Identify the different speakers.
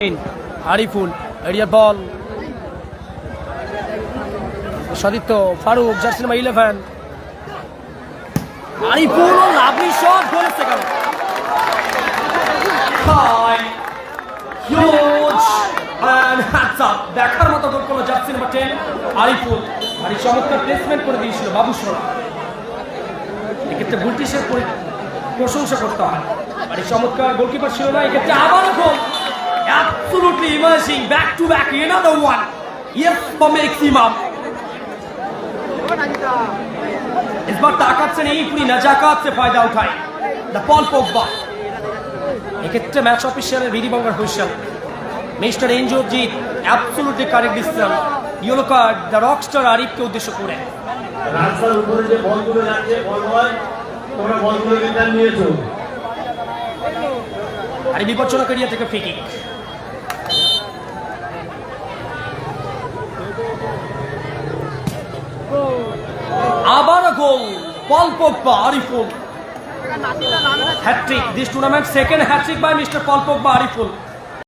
Speaker 1: Ariful, area ball. Shaditto, Farooq, just number 11. Ariful, lovely shot, goal second. High, huge, and hats up. দেখার মতো গোল করলো jersey number 10 Ariful. আর এই চমৎকার placement করে দিয়েছিল বাবুসরা। এক্ষেত্রে ব্রিটিশের প্রশংসা করতে হয়। আর এই চমৎকার গোলকিপার ছিল না, এক্ষেত্রে আবারও গোল। Absolutely emerging back to back, another one. Yes, for maximum. इस बार ताकत से नहीं पूरी नजाकत से फायदा उठाए द पॉल पोग्बा। एक इतने मैच ऑफिशियल वीडी बंगर हुइशल मिस्टर एंजोजीत absolutely correct decision. Yellow card the rockstar Arif के उद्देश्य করে
Speaker 2: রাস্তার উপরে যে বলগুলো যাচ্ছে বল হয় তোমরা বলগুলো রিটার্ন নিয়েছো।
Speaker 1: আর বিপজ্জনক এরিয়া থেকে ফ্রি কিক। আবার goal Paul Pogba Ariful. Hattrick this tournament second hattrick by mister Paul Pogba Ariful.